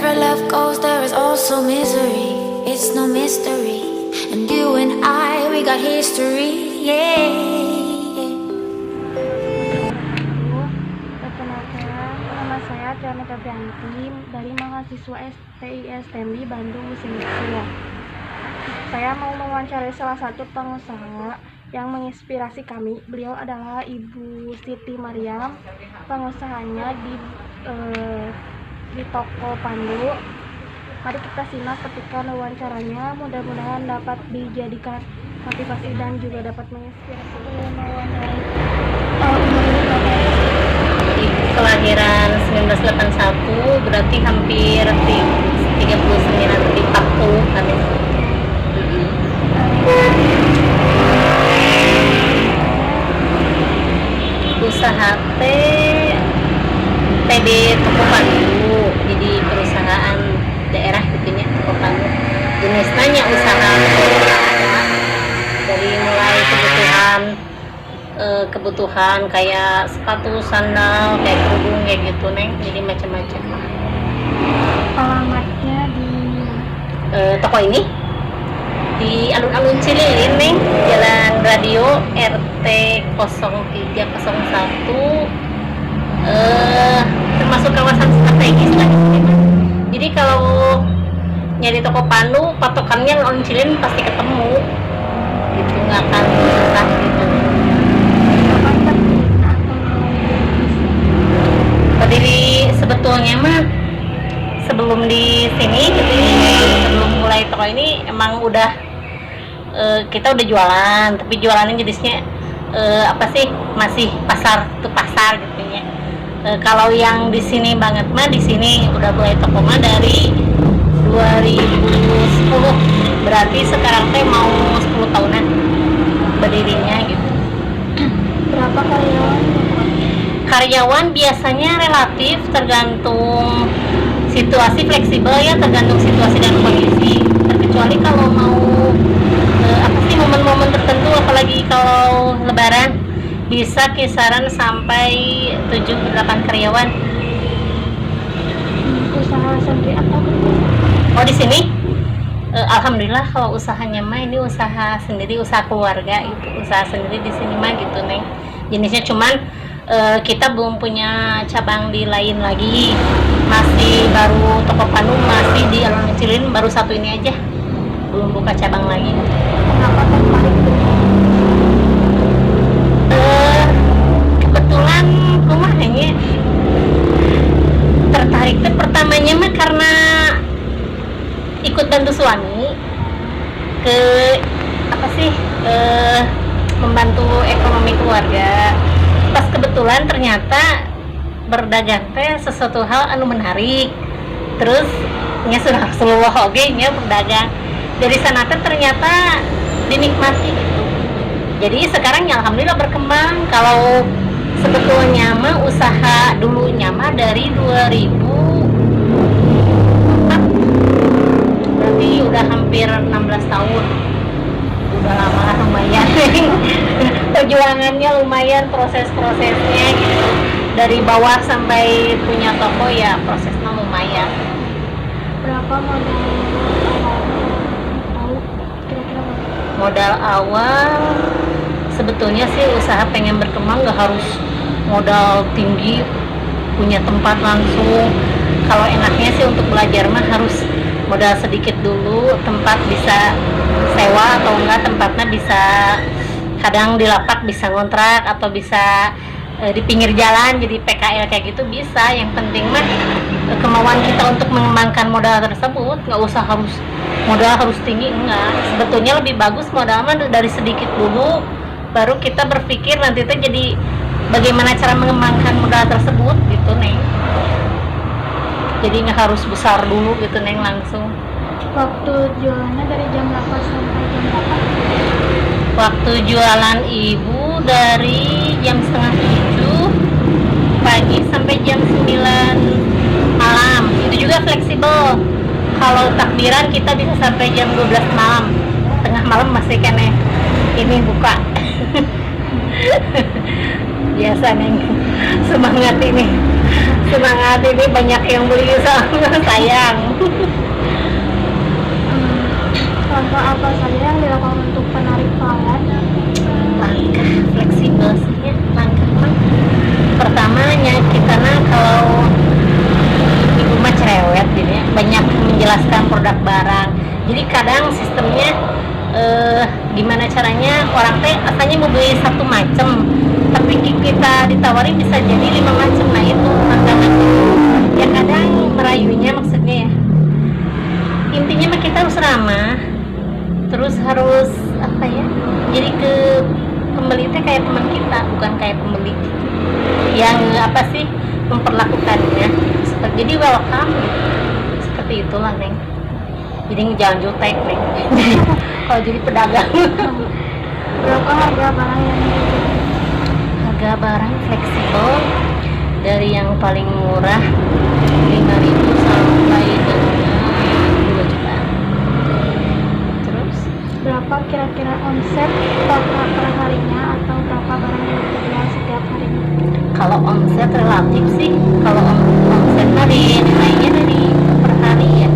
Wherever love goes, there is also misery. It's no mystery. And you and I, we got history. Yeah. Perkenalkan, nama saya Tiana Febrianti dari mahasiswa STIS TEMBI Bandung Musimisia. Saya mau mewawancarai salah satu pengusaha yang menginspirasi kami. Beliau adalah Ibu Siti Mariam, pengusahanya di toko Pandu. Mari kita simak ketika wawancaranya, mudah-mudahan dapat dijadikan motivasi dan juga dapat menginspirasi. Kelahiran 1981, berarti hampir 39 lebih 40 kan ya. Usaha TB Toko Pandu, jadi perusahaan daerah gitunya Toko Pandu. Jenisnya usaha dari mulai kebutuhan kayak sepatu, sandal, kayak kerudung kayak gitu neng, jadi macam-macam. Alamatnya di Toko ini di alun-alun Cililin neng, Jalan Radio RT 0301, termasuk kawasan strategis lah. Jadi kalau nyari Toko Pandu, patokannya alun Cililin pasti ketemu gitu, nggak akan susah gitu. Berdiri sebetulnya mah sebelum di sini, jadi sebelum mulai toko ini emang udah kita udah jualan, tapi jualannya jenisnya apa sih, masih pasar tuh pasar gitu ya. Kalau yang di sini banget mah, di sini udah mulai toko mah dari 2010, berarti sekarang teh mau 10 tahunan berdirinya gitu. berapa karyawan? Karyawan biasanya relatif tergantung situasi, fleksibel ya, tergantung situasi dan kondisi. Terkecuali kalau mau apa sih, momen-momen tertentu, apalagi kalau lebaran, bisa kisaran sampai 7-8 karyawan. Usaha sendiri atau Oh, di sini alhamdulillah kalau usahanya mah ini usaha sendiri, usaha keluarga itu, usaha sendiri di sini mah gitu neng. Jenisnya cuman kita belum punya cabang di lain lagi, masih baru Toko Pandu masih di alun Cililin, baru satu ini aja, belum buka cabang lagi. kenapa tertarik dengan Kebetulan rumahnya tertarik tuh pertamanya mah karena ikut bantu suami ke apa sih, membantu ekonomi keluarga. Pas kebetulan ternyata berdagang teh sesuatu hal anu menarik, terus nya sudah seluruh oge nya berdagang, dari sana teh ternyata dinikmati gitu. Jadi sekarang ya alhamdulillah berkembang. Kalau sebetulnya mah usaha dulunya mah dari 2004, berarti udah hampir 16 tahun, udah lama, lumayan. Perjuangannya lumayan, proses-prosesnya gitu, dari bawah sampai punya toko ya prosesnya lumayan. berapa modal awalnya? Tahu kira-kira berapa? Modal awal sebetulnya sih usaha pengen berkembang nggak harus modal tinggi, punya tempat langsung. Kalau enaknya sih untuk belajar mah harus modal sedikit dulu, tempat bisa sewa atau enggak tempatnya bisa, kadang di lapak bisa ngontrak atau bisa di pinggir jalan jadi PKL kayak gitu bisa. Yang penting mah kemauan kita untuk mengembangkan modal tersebut, nggak usah harus modal harus tinggi, enggak. Sebetulnya lebih bagus modal mah dari sedikit dulu, baru kita berpikir nanti itu jadi bagaimana cara mengembangkan modal tersebut gitu neng. Jadi nggak harus besar dulu gitu neng langsung. Waktu jualannya dari jam 8 sampai jam berapa? Waktu jualan ibu dari jam setengah 7 pagi sampai jam 9 malam. Itu juga fleksibel. Kalau takbiran kita bisa sampai jam 12 malam. Tengah malam masih kene ini buka. Biasa neng, semangat ini Semangat, ini banyak yang beli sama sayang. Langkah apa saja yang dilakukan untuk penarik pelanggan? Langkah fleksibel sih ya, langkah mah pertamanya kita kalau ibu mah cerewet gitu ya, banyak menjelaskan produk barang. Jadi kadang sistemnya gimana caranya orang teh asalnya mau beli satu macam, tapi kita ditawari bisa jadi 5 macam. Nah itu tantangan ya, kadang merayunya maksudnya ya. Intinya mah kita harus ramah, terus harus apa ya, jadi ke pembeli teh kayak teman kita, bukan kayak pembeli yang apa sih memperlakukannya jadi welcome gitu. Seperti itulah Neng, jadi jangan jutek Neng. Kalau jadi pedagang. Berapa harga barang yang dijual? Harga barang fleksibel dari yang paling murah 5.000 sampai dengan 2 juta. Terus Berapa kira-kira omset per harinya atau berapa barang yang dijual setiap harinya? kalau omset relatif sih, kalau omset nilainya dari per hari ya,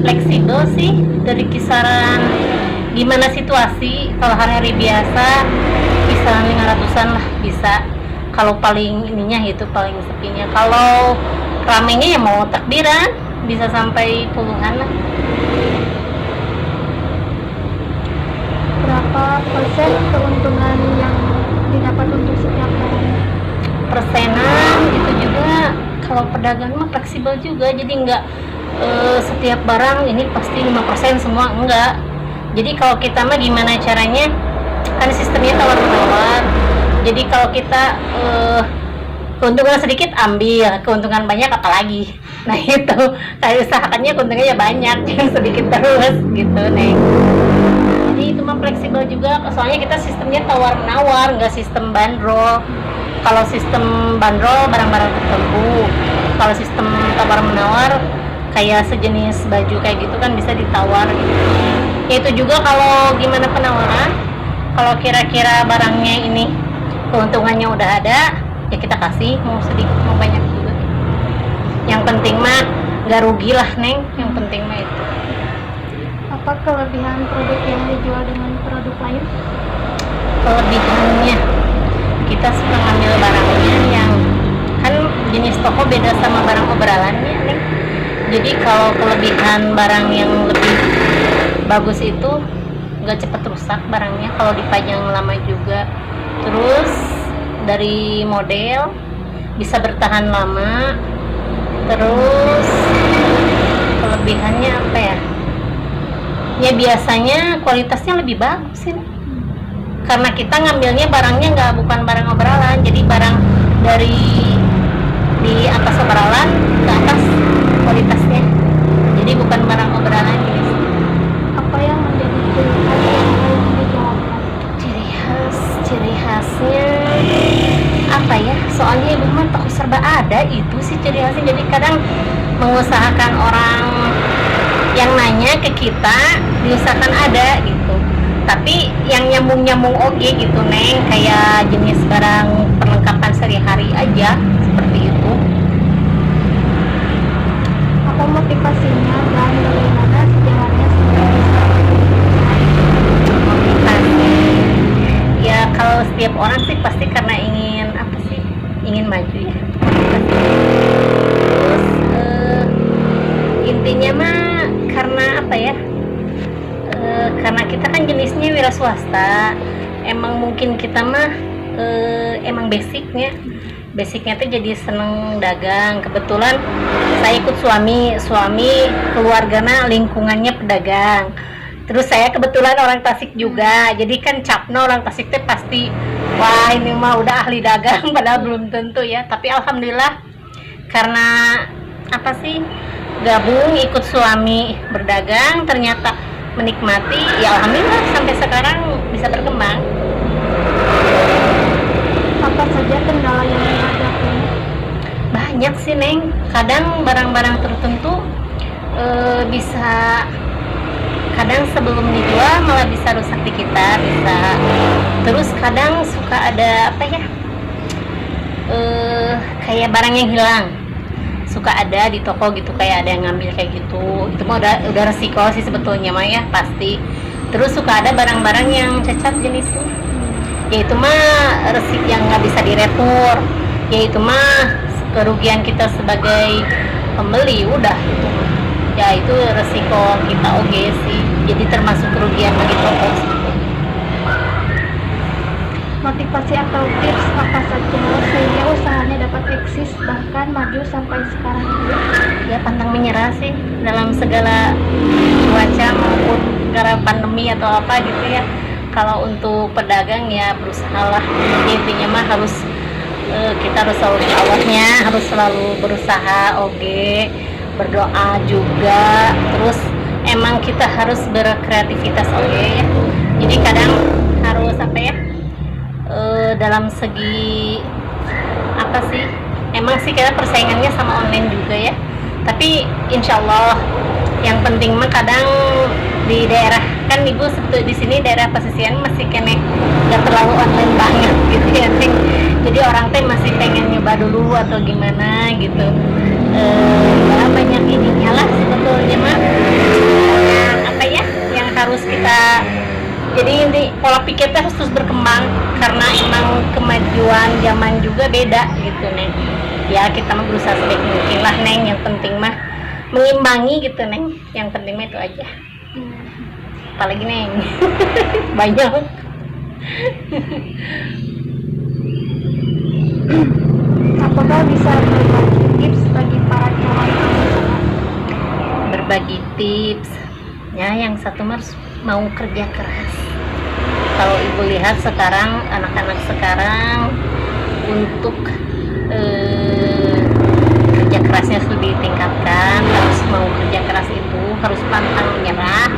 fleksibel sih dari kisaran gimana situasi. Kalau hari-hari biasa kisaran 500-an lah bisa, kalau paling ininya itu paling sepinya. Kalau ramenya ya mau takbiran bisa sampai puluhan lah. Berapa persen keuntungan yang didapat untuk setiap barang? Persenan itu juga kalau pedagang mah fleksibel juga, jadi enggak setiap barang ini pasti 5% semua, enggak. Jadi kalau kita mah gimana caranya, kan sistemnya tawar-menawar. Jadi kalau kita keuntungan sedikit ambil, keuntungan banyak apalagi. Nah itu kayak usahakannya keuntungannya banyak, yang sedikit terus gitu Neng. Jadi itu mah fleksibel juga, soalnya kita sistemnya tawar-menawar, enggak sistem bandrol. Kalau sistem bandrol barang-barang tertentu, kalau sistem tawar-menawar kayak sejenis baju kayak gitu kan bisa ditawar gitu. Ya itu juga kalau gimana penawaran, kalau kira-kira barangnya ini keuntungannya udah ada, ya kita kasih, mau sedikit mau banyak juga. Yang penting mah nggak rugi lah Neng, yang penting mah itu. Apa kelebihan produk yang dijual dengan produk lain? Kelebihannya kita suka ngambil barangnya yang kan jenis toko beda sama barang obrolannya Neng. Jadi kalau kelebihan barang yang lebih bagus itu nggak cepet rusak barangnya kalau dipajang lama juga. Terus dari model bisa bertahan lama. Terus kelebihannya apa ya? Ya biasanya kualitasnya lebih bagus sih. Karena kita ngambilnya barangnya bukan barang obrolan, jadi barang dari di atas obrolan ke atas kualitasnya, jadi bukan barang obrolan gitu. Apa yang menjadi ciri khas yang dijualkan? Ciri khasnya apa ya, soalnya ibu mah toko serba ada, itu sih ciri khasnya. Jadi kadang mengusahakan orang yang nanya ke kita diusahakan ada gitu, tapi yang nyambung oke gitu Neng, kayak jenis barang perlengkapan sehari-hari aja seperti itu. Apa motivasinya dan bagaimana sejarahnya sampai bisa Motivasi ya, kalau setiap orang sih pasti karena ingin maju ya. Terus intinya mah karena apa ya, karena kita kan jenisnya wira swasta, emang mungkin kita mah emang basicnya tuh jadi seneng dagang. Kebetulan saya ikut suami keluarganya lingkungannya pedagang. Terus saya kebetulan orang Tasik juga, jadi kan capna orang Tasik teh pasti wah ini mah udah ahli dagang, padahal belum tentu ya. Tapi alhamdulillah karena apa sih, gabung ikut suami berdagang, ternyata menikmati, ya alhamdulillah sampai sekarang bisa berkembang. apa saja kendala yang dihadapi? Banyak sih Neng, kadang barang-barang tertentu bisa, kadang sebelum dijual malah bisa rusak di kita, bisa. Terus kadang suka ada apa ya, kayak barang yang hilang, suka ada di toko gitu, kayak ada yang ngambil kayak gitu. Itu mah udah resiko sih sebetulnya mah ya, pasti. Terus suka ada barang-barang yang cacat jenisnya, yaitu mah resik yang nggak bisa diretur, yaitu mah kerugian kita sebagai pembeli udah gitu. Ya itu resiko kita oke sih, jadi termasuk kerugian bagi toko sebetulnya. Motivasi atau tips apa saja sehingga usahanya dapat eksis bahkan maju sampai sekarang ini? Ya pantang menyerah sih dalam segala cuaca maupun gara pandemi atau apa gitu ya. Kalau untuk pedagang ya berusahalah, intinya mah harus kita harus selalu di Allahnya, harus selalu berusaha oke, berdoa juga, terus emang kita harus berkreativitas oke ya. Jadi kadang harus apa ya, dalam segi apa sih, emang sih kita persaingannya sama online juga ya, tapi insya Allah yang penting mah kadang di daerah kan ibu sebetulnya di sini daerah pesisian masih kene nggak terlalu online banget gitu ya Neng. Jadi orang teh masih pengen nyoba dulu atau gimana gitu. Ya banyak ininya lah sebetulnya mah, apa ya yang harus kita, jadi ini pola pikirnya harus terus berkembang karena emang kemajuan zaman juga beda gitu Neng. Ya kita mah berusaha sebaik mungkin lah Neng, yang penting mah mengimbangi gitu Neng, yang penting mah itu aja. Apalagi Neng banyak. Apakah bisa berbagi tips bagi para calon pengusaha? Berbagi tips ya, yang satu harus mau kerja keras. Kalau ibu lihat sekarang anak-anak sekarang untuk kerja kerasnya lebih ditingkatkan, harus mau kerja keras itu, harus pantang menyerah,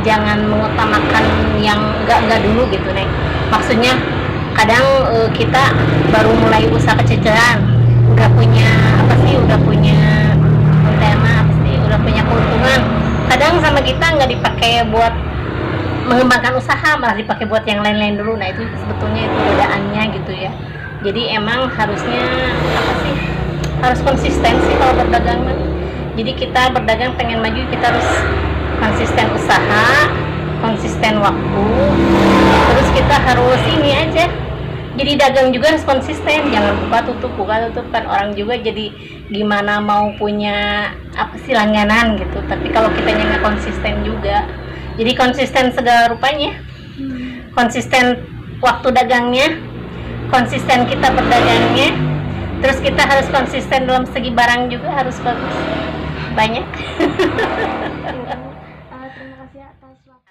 jangan mengutamakan yang enggak dulu gitu Nek. Maksudnya kadang kita baru mulai usaha kecil-kecilan udah punya apa sih, udah punya keuntungan, kadang sama kita nggak dipakai buat mengembangkan usaha, malah dipakai buat yang lain-lain dulu. Nah itu sebetulnya itu godaannya gitu ya. Jadi emang harusnya apa sih, harus konsisten sih kalau berdagang. Jadi kita berdagang pengen maju, kita harus konsisten usaha, konsisten waktu, terus kita harus ini aja. Jadi dagang juga harus konsisten, jangan buka tutup kan orang juga jadi gimana mau punya apa sih langganan gitu. Tapi kalau kita nggak konsisten juga, jadi konsisten segala rupanya, konsisten waktu dagangnya, konsisten kita berdagangnya, terus kita harus konsisten dalam segi barang juga harus bagus banyak. Terima kasih atas waktu.